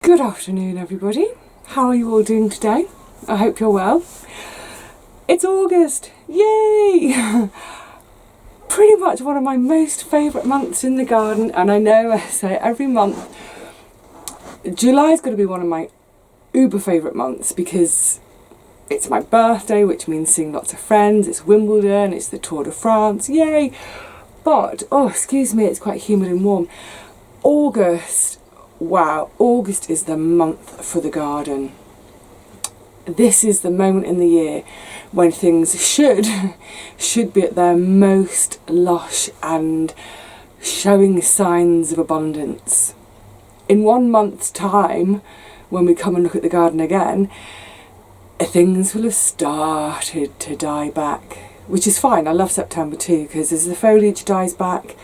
Good afternoon, everybody. How are you all doing today? I hope you're well. It's August, yay! Pretty much one of my most favourite months in the garden, and I know I say it every month. July is going to be one of my uber favourite months because it's my birthday, which means seeing lots of friends, it's Wimbledon, it's the Tour de France, yay! But, oh excuse me, it's quite humid and warm. August, wow, August is the month for the garden. This is the moment in the year when things should be at their most lush and showing signs of abundance. In 1 month's time, when we come and look at the garden again, things will have started to die back, which is fine. I love September too, because as the foliage dies back,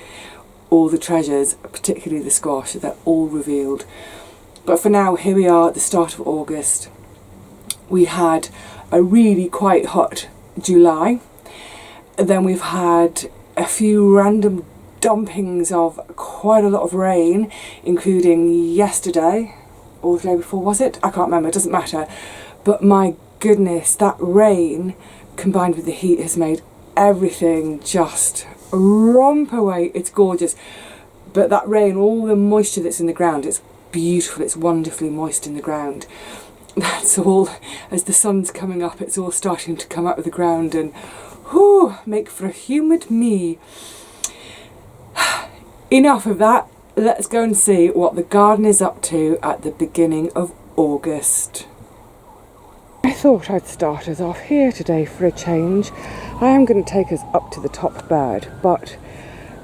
all the treasures, particularly the squash, they're all revealed. But for now, here we are at the start of August. We had a really quite hot July. Then we've had a few random dumpings of quite a lot of rain, including yesterday, or the day before, was it? I can't remember, it doesn't matter. But my goodness, that rain combined with the heat has made everything just romp away. It's gorgeous. But that rain, all the moisture that's in the ground, it's beautiful, it's wonderfully moist in the ground. That's all, as the sun's coming up, it's all starting to come out of the ground and whew, make for a humid me. Enough of that, let's go and see what the garden is up to at the beginning of August. I thought I'd start us off here today for a change. I am going to take us up to the top bed, but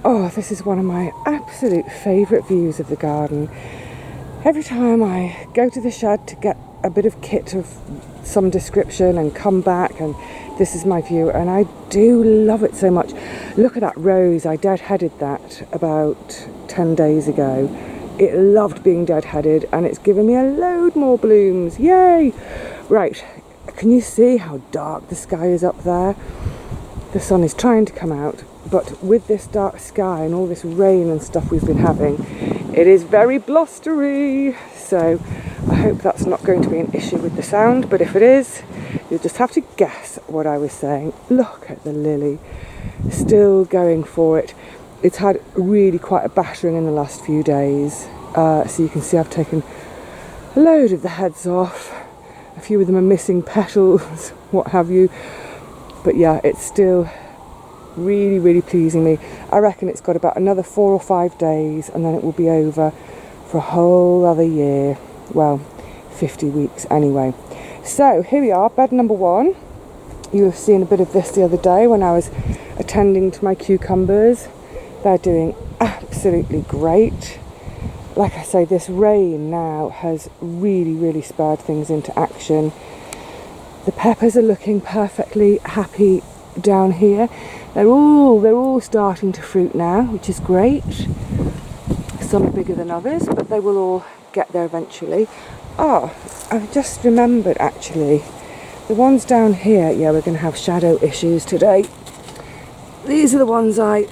oh, this is one of my absolute favourite views of the garden. Every time I go to the shed to get a bit of kit of some description and come back, and this is my view, and I do love it so much. Look at that rose, I deadheaded that about 10 days ago. It loved being deadheaded and it's given me a load more blooms, yay! Right, can you see how dark the sky is up there? The sun is trying to come out, but with this dark sky and all this rain and stuff we've been having, it is very blustery. So I hope that's not going to be an issue with the sound, but if it is, you'll just have to guess what I was saying. Look at the lily, still going for it. It's had really quite a battering in the last few days. So you can see I've taken a load of the heads off. A few of them are missing petals, what have you. But yeah, it's still really, really pleasing me. I reckon it's got about another 4 or 5 days and then it will be over for a whole other year. Well, 50 weeks anyway. So here we are, bed number 1. You have seen a bit of this the other day when I was attending to my cucumbers. They're doing absolutely great. Like I say, this rain now has really, really spurred things into action. The peppers are looking perfectly happy down here. They're all starting to fruit now, which is great. Some are bigger than others, but they will all get there eventually. Oh, I've just remembered actually, the ones down here, yeah, we're going to have shadow issues today. These are the ones I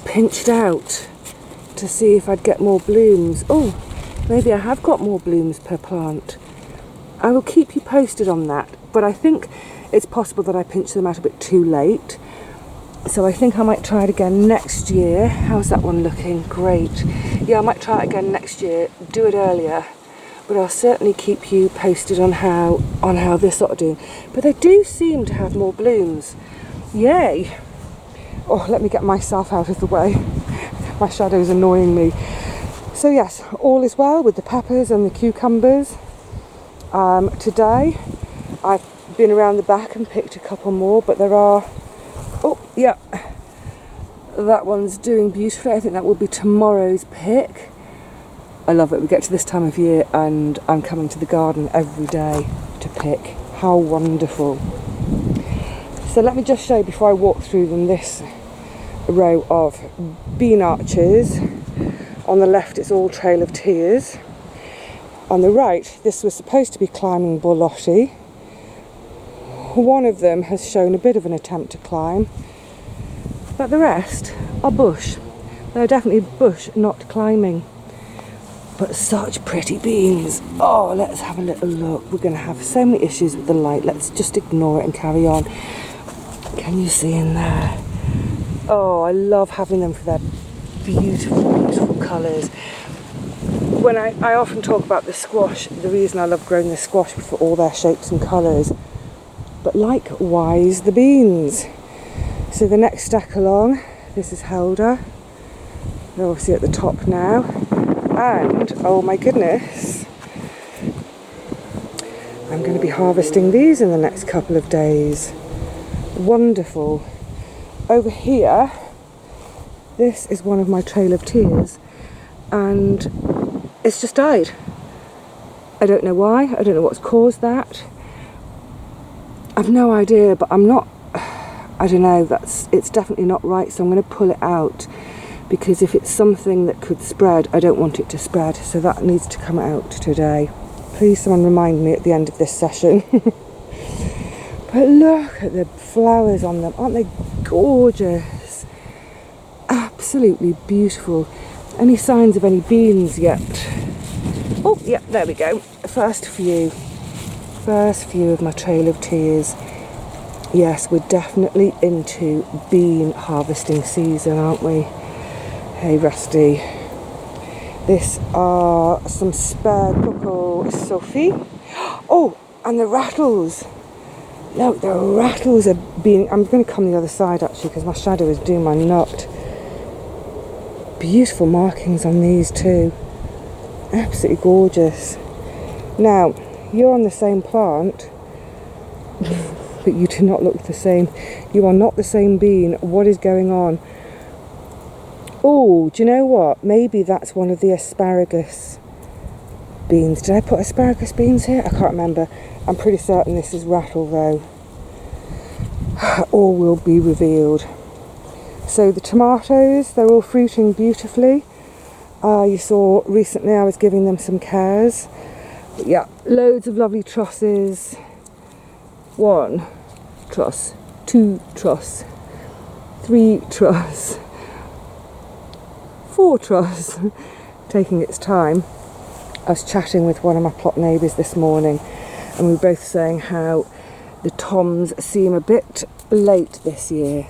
pinched out to see if I'd get more blooms. Oh, maybe I have got more blooms per plant. I will keep you posted on that, but I think it's possible that I pinched them out a bit too late. So I think I might try it again next year. How's that one looking? Great. Yeah, I might try it again next year, do it earlier, but I'll certainly keep you posted on how this lot are doing. But they do seem to have more blooms. Yay! Oh, let me get myself out of the way. My shadow's annoying me. So yes, all is well with the peppers and the cucumbers. Today I've been around the back and picked a couple more, but there are, oh yeah, that one's doing beautifully. I think that will be tomorrow's pick. I love it. We get to this time of year and I'm coming to the garden every day to pick. How wonderful. So let me just show you before I walk through them this row of bean arches. On the left it's all Trail of Tears. On the right, this was supposed to be climbing borlotti. One of them has shown a bit of an attempt to climb, but the rest are bush. They're definitely bush, not climbing. But such pretty beans. Oh, let's have a little look. We're going to have so many issues with the light. Let's just ignore it and carry on. Can you see in there? Oh, I love having them for their beautiful, beautiful colours. When I often talk about the squash, the reason I love growing the squash for all their shapes and colours. But likewise the beans. So the next stack along, this is Helder. They're obviously at the top now. And, oh my goodness, I'm going to be harvesting these in the next couple of days. Wonderful. Over here, this is one of my Trail of Tears, and it's just died. I don't know why, I don't know what's caused that. I've no idea, but I'm not, I don't know, it's definitely not right, so I'm going to pull it out. Because if it's something that could spread, I don't want it to spread, so that needs to come out today. Please someone remind me at the end of this session. But look at the flowers on them, aren't they gorgeous? Absolutely beautiful. Any signs of any beans yet? Oh, yeah, there we go. First few of my Trail of Tears. Yes, we're definitely into bean harvesting season, aren't we? Hey Rusty, this are some spare cocoa Sophie. Oh, and the rattles. Look, the rattles are being, I'm going to come the other side actually because my shadow is doing my nut. Beautiful markings on these too. Absolutely gorgeous. Now, you're on the same plant, but you do not look the same. You are not the same bean. What is going on? Oh, do you know what? Maybe that's one of the asparagus beans. Did I put asparagus beans here? I can't remember. I'm pretty certain this is rattle though. All will be revealed. So the tomatoes, they're all fruiting beautifully. You saw recently I was giving them some cares. But yeah, loads of lovely trusses. 1 truss, 2 truss, 3 truss. 4 truss, taking its time. I was chatting with one of my plot neighbours this morning and we were both saying how the toms seem a bit late this year.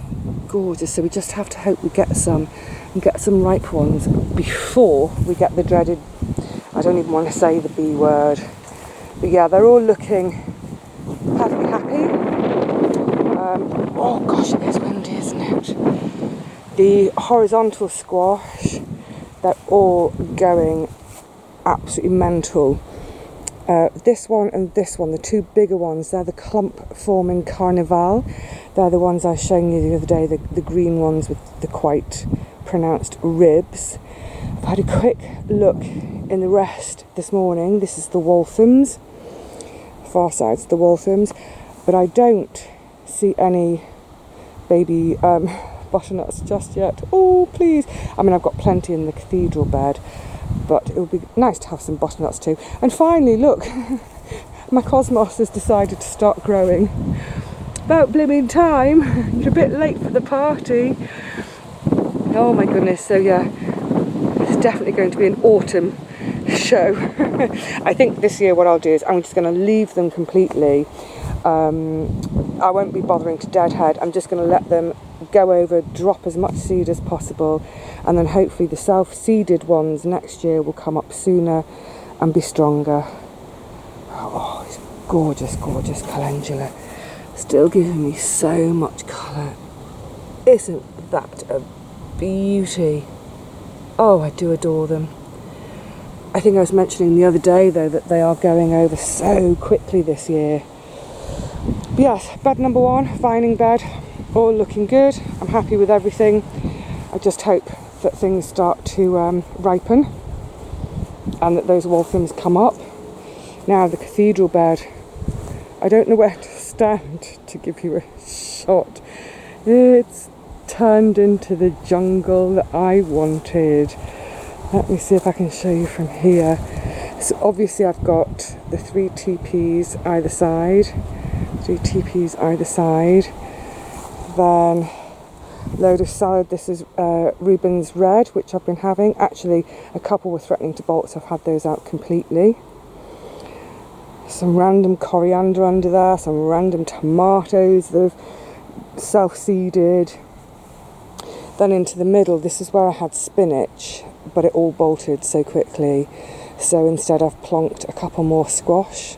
Gorgeous, so we just have to hope we get some and get some ripe ones before we get the dreaded, I don't even want to say the B word, but yeah, they're all looking perfectly happy. Oh gosh, it is windy, isn't it? The horizontal squash, they're all going absolutely mental. This one and this one, the two bigger ones, they're the clump forming Carnival. They're the ones I was showing you the other day, the green ones with the quite pronounced ribs. I've had a quick look in the rest this morning. This is the Walthams, far side's the Walthams, but I don't see any baby butternuts just yet. Oh please, I mean I've got plenty in the Cathedral bed, but it would be nice to have some butternuts too. And finally, look, my cosmos has decided to start growing. About blooming time. You're a bit late for the party. Oh my goodness, so yeah, it's definitely going to be an autumn show. I think this year what I'll do is I'm just going to leave them completely. I won't be bothering to deadhead. I'm just going to let them go over, drop as much seed as possible, and then hopefully the self-seeded ones next year will come up sooner and be stronger. Oh, it's gorgeous, gorgeous calendula. Still giving me so much colour. Isn't that a beauty? Oh, I do adore them. I think I was mentioning the other day though that they are going over so quickly this year. But yes, bed number 1, vining bed, all looking good. I'm happy with everything. I just hope that things start to ripen and that those Walthams come up. Now the Cathedral bed, I don't know where to stand to give you a shot. It's turned into the jungle that I wanted. Let me see if I can show you from here. So obviously I've got the 3 teepees either side. 3 teepees either side. Then Load of salad. This is Reuben's Red, which I've been having. Actually, a couple were threatening to bolt, so I've had those out completely. Some random coriander under there, some random tomatoes that have self-seeded. Then into the middle, this is where I had spinach, but it all bolted so quickly. So instead I've plonked a couple more squash.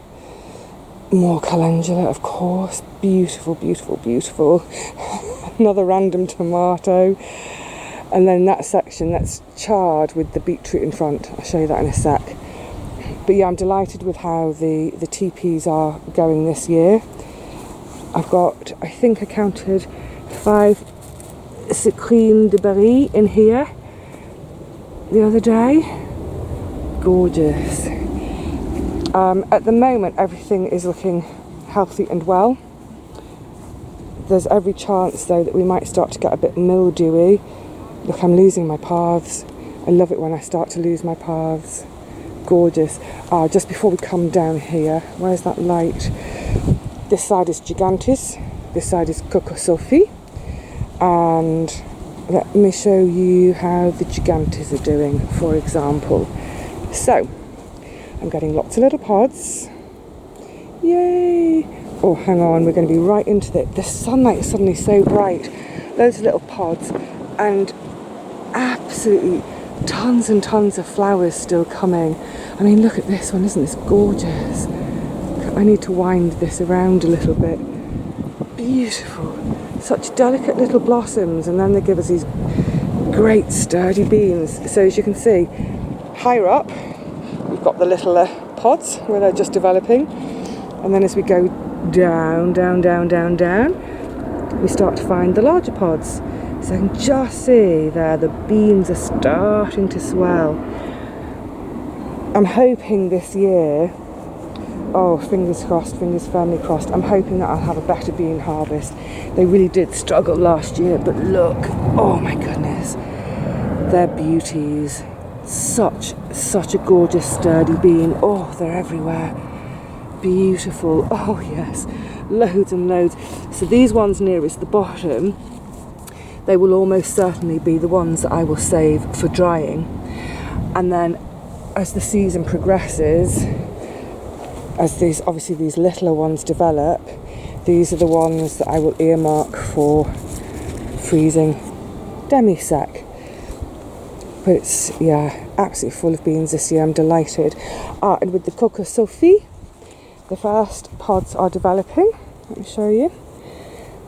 More calendula, of course. Beautiful, beautiful, beautiful. Another random tomato. And then that section that's charred with the beetroot in front. I'll show you that in a sec. But yeah, I'm delighted with how the teepees are going this year. I've got, I think I counted 5 Celery de berry in here the other day. Gorgeous. At the moment, everything is looking healthy and well. There's every chance, though, that we might start to get a bit mildewy. Look, I'm losing my paths. I love it when I start to lose my paths. Gorgeous. Just before we come down here, where's that light? This side is Gigantes. This side is Coco Sophie. And let me show you how the Gigantes are doing, for example. So, I'm getting lots of little pods. Yay! Oh, hang on, we're going to be right into it. The sunlight is suddenly so bright. Loads of little pods and absolutely tons and tons of flowers still coming. I mean, look at this one, isn't this gorgeous? I need to wind this around a little bit. Beautiful. Such delicate little blossoms, and then they give us these great sturdy beans. So as you can see, higher up, we've got the little pods where they're just developing. And then as we go down, down, down, down, down, we start to find the larger pods. So I can just see there the beans are starting to swell. I'm hoping this year, oh, fingers crossed, fingers firmly crossed, I'm hoping that I'll have a better bean harvest. They really did struggle last year, but look, oh my goodness, they're beauties. Such a gorgeous sturdy bean. Oh, they're everywhere. Beautiful. Oh yes, loads and loads. So these ones nearest the bottom, they will almost certainly be the ones that I will save for drying. And then as the season progresses, as these littler ones develop, these are the ones that I will earmark for freezing demi-sec. But it's, yeah, absolutely full of beans this year. I'm delighted. And with the Coco Sophie, the first pods are developing. Let me show you.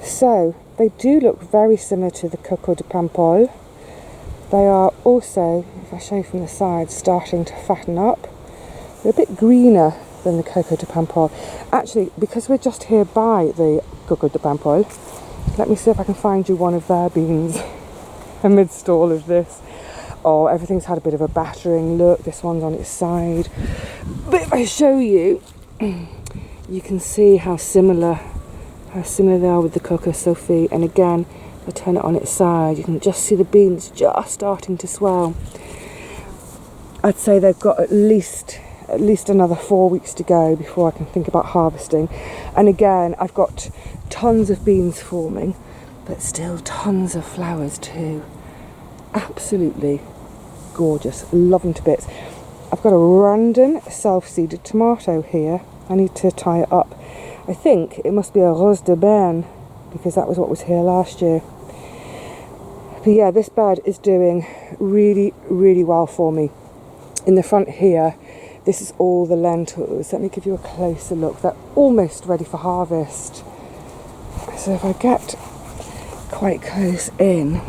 So they do look very similar to the Coco de Pampol. They are also, if I show you from the side, starting to fatten up. They're a bit greener than the Coco de Pampol. Actually, because we're just here by the Coco de Pampol, let me see if I can find you one of their beans amidst all of this. Oh, everything's had a bit of a battering. Look, this one's on its side. But if I show you, you can see how similar they are with the Coco Sophie. And again, if I turn it on its side, you can just see the beans just starting to swell. I'd say they've got at least another 4 weeks to go before I can think about harvesting. And again, I've got tons of beans forming, but still tons of flowers too. Absolutely gorgeous. Love them to bits. I've got a random self-seeded tomato here. I need to tie it up. I think it must be a Rose de Berne, because that was what was here last year. But yeah, this bed is doing really, really well for me. In the front here, this is all the lentils. Let me give you a closer look. They're almost ready for harvest. So if I get quite close in,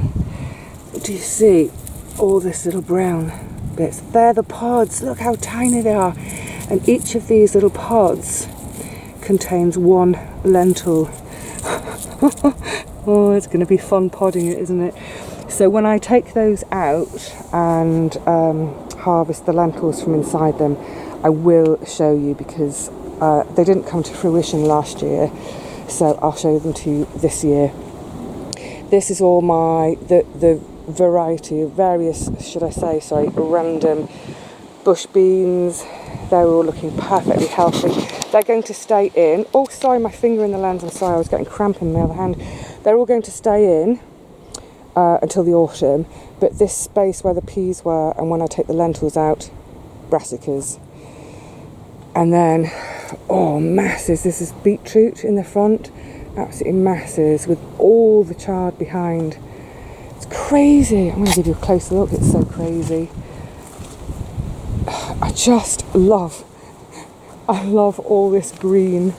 do you see all this little brown bits? They're the pods. Look how tiny they are. And each of these little pods contains one lentil. Oh, it's going to be fun podding it, isn't it? So when I take those out and harvest the lentils from inside them, I will show you, because they didn't come to fruition last year, so I'll show them to you this year. This is all the variety of various, random bush beans. They're all looking perfectly healthy. They're going to stay in. Oh, sorry, my finger in the lens. I'm sorry, I was getting cramp in my other hand. They're all going to stay in until the autumn. But this space where the peas were, and when I take the lentils out, brassicas. And then, oh, masses. This is beetroot in the front, absolutely masses, with all the chard behind. It's crazy. I'm going to give you a closer look. It's so crazy. I love all this green,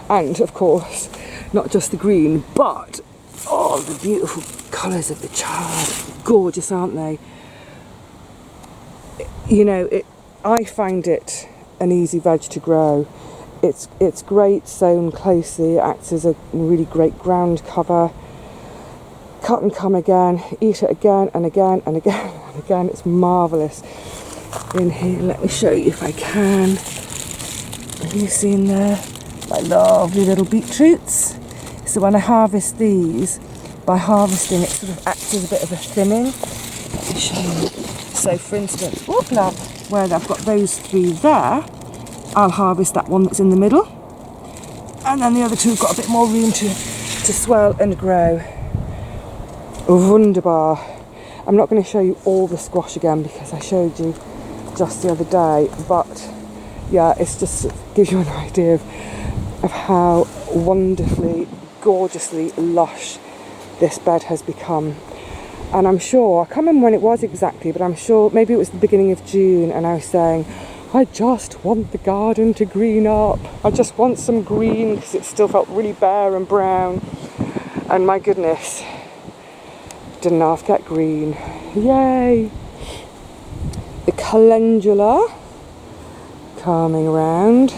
and of course, not just the green, but oh, the beautiful colours of the chard. Gorgeous, aren't they? You know, I find it an easy veg to grow. It's great sown closely. It acts as a really great ground cover. Cut and come again, eat it again and again and again and again. It's marvellous. In here, let me show you if I can. Have you seen there my lovely little beetroots? So when I harvest these, by harvesting it sort of acts as a bit of a thinning. Let me show you. So for instance, now where I've got those 3 there, I'll harvest that one that's in the middle, and then the other 2 have got a bit more room to swell and grow. Wunderbar. I'm not going to show you all the squash again because I showed you just the other day, but yeah, it's just gives you an idea of how wonderfully, gorgeously lush this bed has become. And I'm sure, I can't remember when it was exactly, but I'm sure maybe it was the beginning of June, and I was saying, I just want the garden to green up. I just want some green because it still felt really bare and brown. And my goodness, didn't half get green. Yay! The calendula coming around.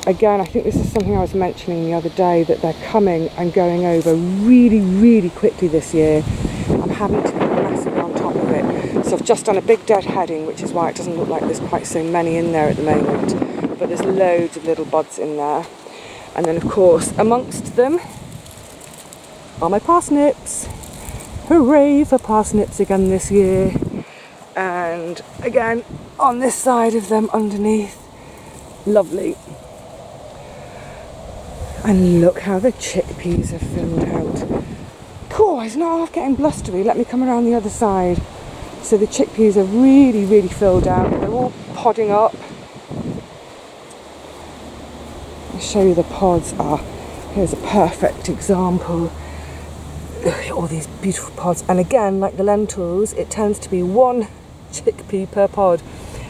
Again, I think this is something I was mentioning the other day, that they're coming and going over really, really quickly this year. I'm having to be massively on top of it. So I've just done a big deadheading, which is why it doesn't look like there's quite so many in there at the moment. But there's loads of little buds in there. And then, of course, amongst them are my parsnips. Hooray for parsnips again this year. And again, on this side of them underneath, lovely. And look how the chickpeas have filled out. Cool, it's not half getting blustery. Let me come around the other side. So the chickpeas are really, really filled out. They're all podding up. I'll show you the pods. Here's a perfect example. Look at all these beautiful pods. And again, like the lentils, it tends to be 1 chickpea per pod.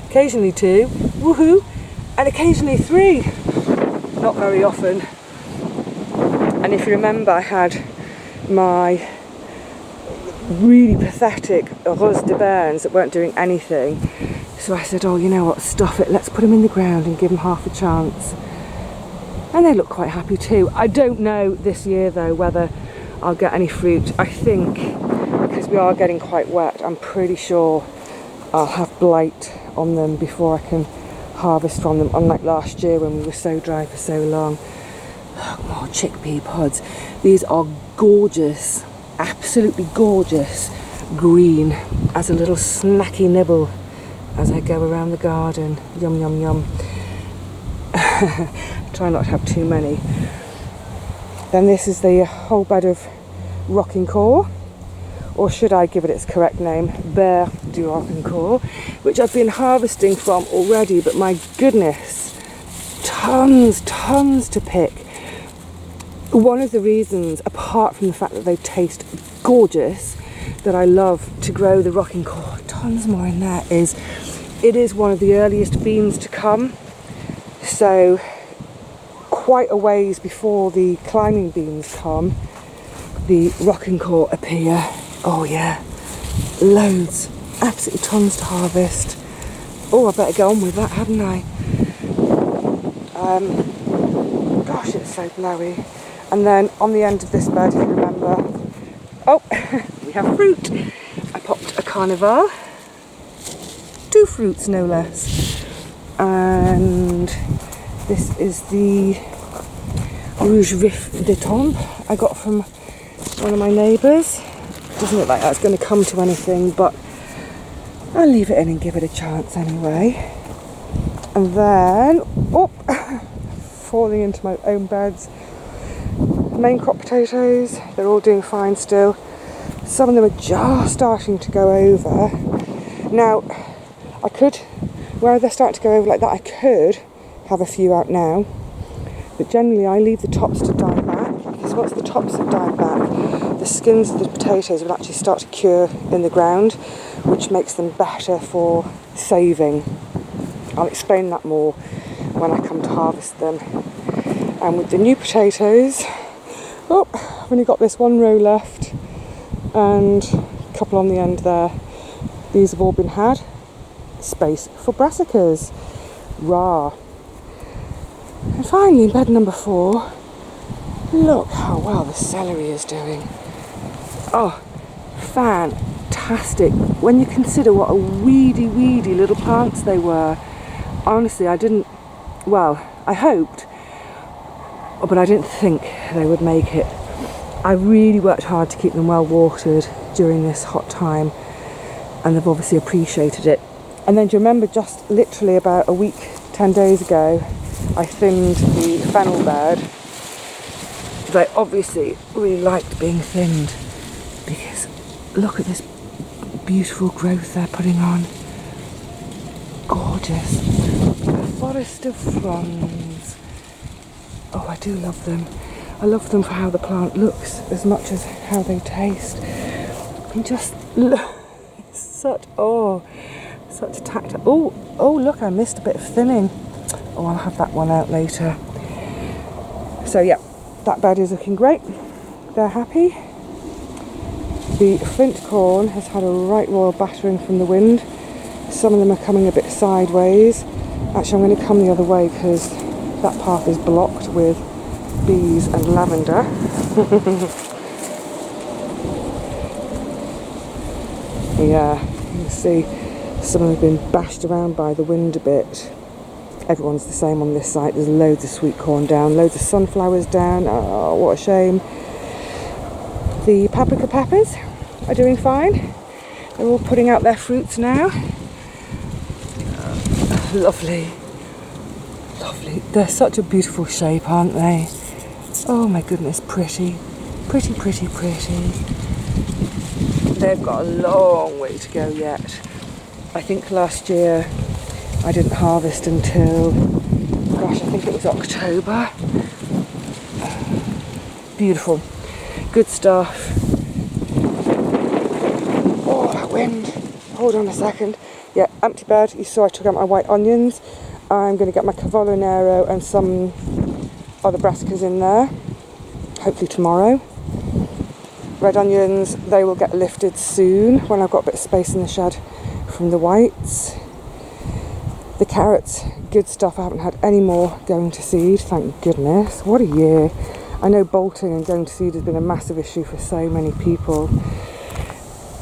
Occasionally 2, woohoo, and occasionally 3. Not very often. And if you remember, I had my really pathetic rose de bains that weren't doing anything. So I said, oh, you know what, stuff it, let's put them in the ground and give them half a chance. And they look quite happy too. I don't know this year though whether I'll get any fruit. I think, because we are getting quite wet, I'm pretty sure I'll have blight on them before I can harvest from them, unlike last year when we were so dry for so long. Look, more chickpea pods. These are gorgeous, absolutely gorgeous green, as a little snacky nibble as I go around the garden. Yum, yum, yum. Try not to have too many. Then this is the whole bed of rocking core, or should I give it its correct name, Bear du Rocking Core, which I've been harvesting from already, but my goodness, tons to pick. One of the reasons, apart from the fact that they taste gorgeous, that I love to grow the rocking core, tons more in there, is it is one of the earliest beans to come. So quite a ways before the climbing beans come, the rocking core appear. Oh yeah, loads, absolutely tons to harvest. Oh, I better go on with that, hadn't I? Gosh, it's so blowy. And then on the end of this bed, if you remember, oh, we have fruit. I popped a carnival, 2 fruits no less. And this is the Rouge Vif de Tombe I got from one of my neighbours. Doesn't look like that's going to come to anything, but I'll leave it in and give it a chance anyway. And then, oh, falling into my own beds. main crop potatoes, they're all doing fine still. Some of them are just starting to go over. Now, I could, where they're starting to go over like that, I could have a few out now. But generally I leave the tops to die back, because once the tops have died back, the skins of the potatoes will actually start to cure in the ground, which makes them better for saving. I'll explain that more when I come to harvest them. And with the new potatoes, oh, I've only got this one row left and a couple on the end there. These have all been had. Space for brassicas. Rah. And finally, bed number 4. Look how well the celery is doing. Oh, fantastic. When you consider what a weedy little plants they were. Honestly, I didn't, well, I hoped, but I didn't think they would make it. I really worked hard to keep them well watered during this hot time, and they've obviously appreciated it. And then do you remember just literally about a week, 10 days ago, I thinned the fennel bed. They obviously really liked being thinned, because look at this beautiful growth they're putting on. Gorgeous. A forest of fronds. Oh, I do love them. I love them for how the plant looks as much as how they taste. And just look, such a tact. Oh, look, I missed a bit of thinning. Oh, I'll have that one out later. So yeah, that bed is looking great. They're happy. The flint corn has had a right royal battering from the wind. Some of them are coming a bit sideways. Actually, I'm going to come the other way because that path is blocked with bees and lavender. Yeah, you can see some of them have been bashed around by the wind a bit. Everyone's the same on this site. There's loads of sweet corn down, loads of sunflowers down. Oh, what a shame. The paprika peppers are doing fine. They're all putting out their fruits now. Lovely. Lovely. They're such a beautiful shape, aren't they? Oh my goodness, pretty. Pretty. They've got a long way to go yet. I think last year I didn't harvest until, gosh, I think it was October. Beautiful. Good stuff. Oh, that wind. Hold on a second. Yeah, empty bed. You saw I took out my white onions. I'm going to get my Cavallo Nero and some other brassicas in there. Hopefully tomorrow. Red onions, they will get lifted soon when I've got a bit of space in the shed from the whites. The carrots, good stuff. I haven't had any more going to seed, thank goodness. What a year. I know bolting and going to seed has been a massive issue for so many people.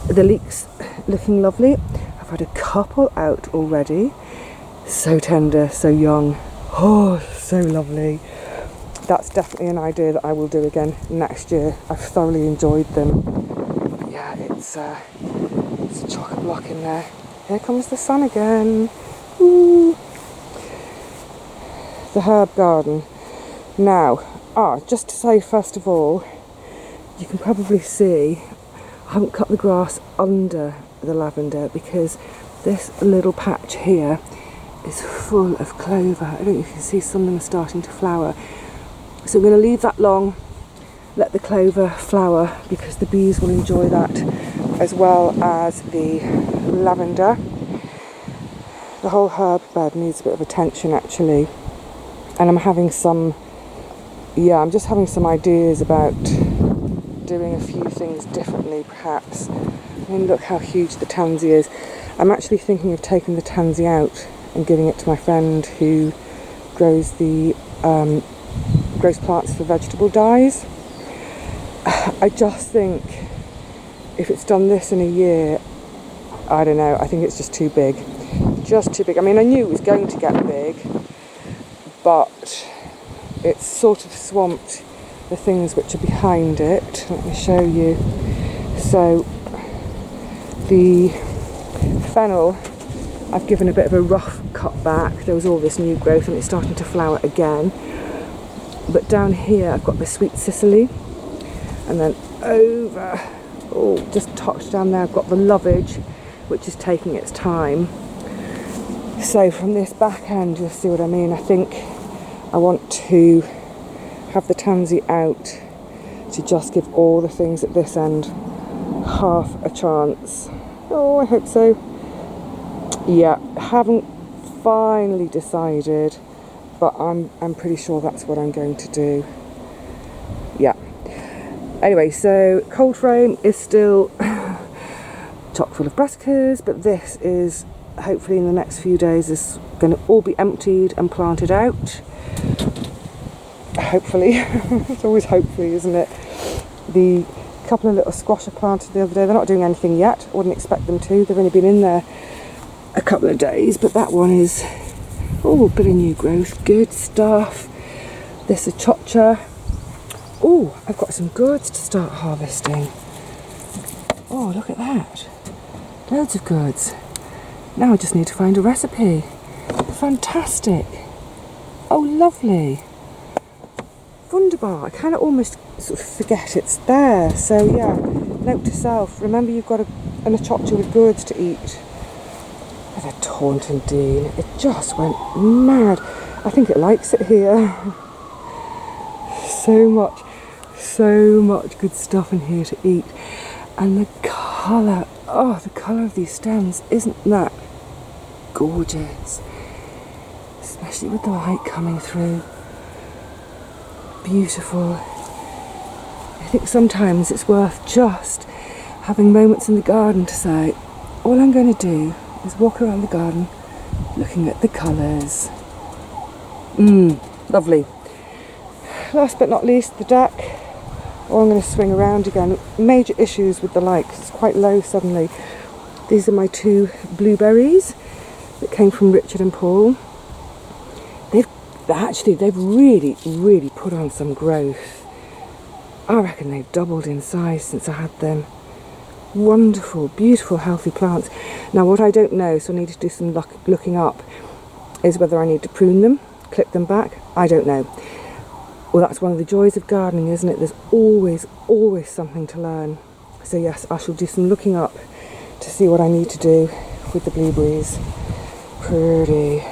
The leeks looking lovely. I've had a couple out already. So tender, so young. Oh, so lovely. That's definitely an idea that I will do again next year. I've thoroughly enjoyed them. Yeah, it's a chock-a block in there. Here comes the sun again. Ooh. The herb garden. Now, just to say first of all, you can probably see I haven't cut the grass under the lavender because this little patch here is full of clover. I don't know if you can see some of them are starting to flower. So I'm going to leave that long, let the clover flower because the bees will enjoy that as well as the lavender. The whole herb bed needs a bit of attention actually, and I'm just having some ideas about doing a few things differently perhaps. I mean, look how huge the tansy is. I'm actually thinking of taking the tansy out and giving it to my friend who grows plants for vegetable dyes. I just think if it's done this in a year, I don't know, I think it's just too big. Just too big. I mean, I knew it was going to get big, but it's sort of swamped the things which are behind it. Let me show you. So the fennel, I've given a bit of a rough cut back. There was all this new growth and it's starting to flower again. But down here I've got the sweet Sicily, and then over, oh, just tucked down there I've got the lovage, which is taking its time. So from this back end, you'll see what I mean. I think I want to have the tansy out to just give all the things at this end half a chance. Oh, I hope so. Yeah, haven't finally decided, but I'm pretty sure that's what I'm going to do. Yeah. Anyway, so cold frame is still chock full of brassicas, but this is hopefully in the next few days is going to all be emptied and planted out. Hopefully. It's always hopefully, isn't it? The couple of little squash I planted the other day, they're not doing anything yet. I wouldn't expect them to. They've only been in there a couple of days, but that one is, oh, a bit of new growth. Good stuff. This is chocha. Oh, I've got some goods to start harvesting. Oh, look at that. Loads of goods. Now I just need to find a recipe. Fantastic. Oh, lovely. Wunderbar. I kind of almost sort of forget it's there. So yeah, note to self, remember you've got an chocha with goods to eat. With a Taunton Dean, it just went mad. I think it likes it here. So much good stuff in here to eat. And the colour, oh, the colour of these stems, isn't that gorgeous? Especially with the light coming through. Beautiful. I think sometimes it's worth just having moments in the garden to say, all I'm going to do is walk around the garden looking at the colours. Lovely. Last but not least, the deck. Oh, I'm going to swing around again. Major issues with the light because it's quite low suddenly. These are my 2 blueberries that came from Richard and Paul. They've really put on some growth. I reckon they've doubled in size since I had them. Wonderful, beautiful, healthy plants. Now what I don't know, so I need to do some looking up, is whether I need to prune them, clip them back. I don't know. Well, that's one of the joys of gardening, isn't it? There's always something to learn. So yes, I shall do some looking up to see what I need to do with the blueberries. Pretty.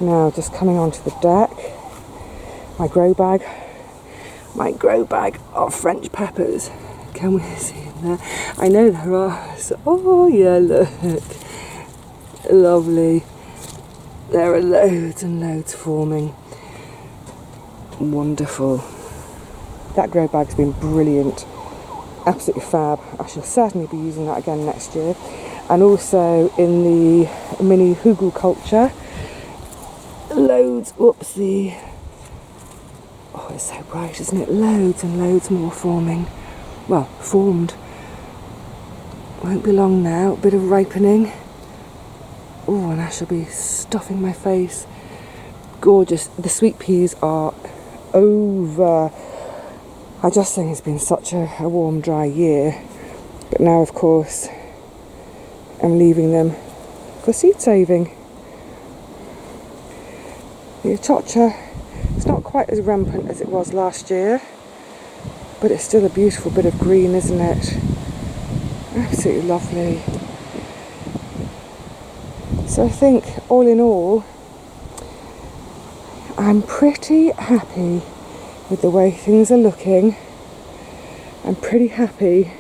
Now just coming onto the deck, my grow bag of French peppers. Can we see in there? I know there are. So, oh yeah, look. Lovely. There are loads and loads forming. Wonderful. That grow bag's been brilliant. Absolutely fab. I shall certainly be using that again next year. And also in the mini hugel culture, loads, whoopsie. Oh, it's so bright, isn't it? Loads and loads more forming. Well, formed. Won't be long now, a bit of ripening. Oh, and I shall be stuffing my face. Gorgeous. The sweet peas are over. I just think it's been such a warm, dry year. But now, of course, I'm leaving them for seed saving. The chocha, it's not quite as rampant as it was last year, but it's still a beautiful bit of green, isn't it? Absolutely lovely. So I think, all in all, I'm pretty happy with the way things are looking. I'm pretty happy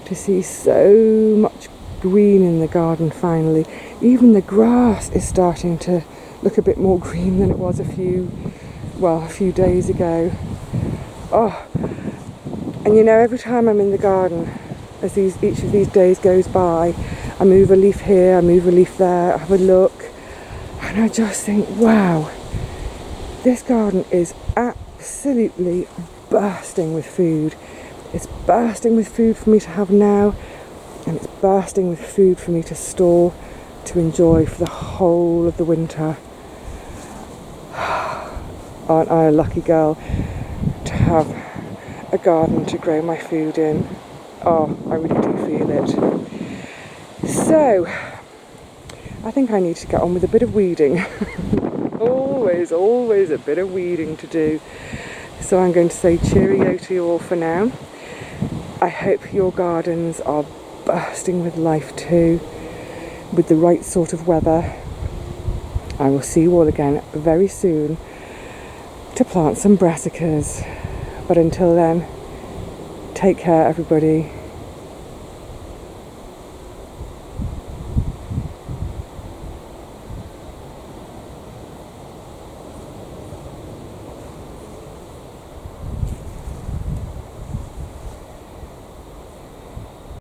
to see so much green in the garden finally. Even the grass is starting to look a bit more green than it was a few days ago. Oh, and you know, every time I'm in the garden, as each of these days goes by, I move a leaf here, I move a leaf there, I have a look, and I just think, wow, this garden is absolutely bursting with food. It's bursting with food for me to have now, and it's bursting with food for me to store, to enjoy for the whole of the winter. Aren't I a lucky girl to have a garden to grow my food in? Oh, I really do feel it. So, I think I need to get on with a bit of weeding. Always there's always a bit of weeding to do. So I'm going to say cheerio to you all for now. I hope your gardens are bursting with life too, with the right sort of weather. I will see you all again very soon to plant some brassicas. But until then, take care everybody.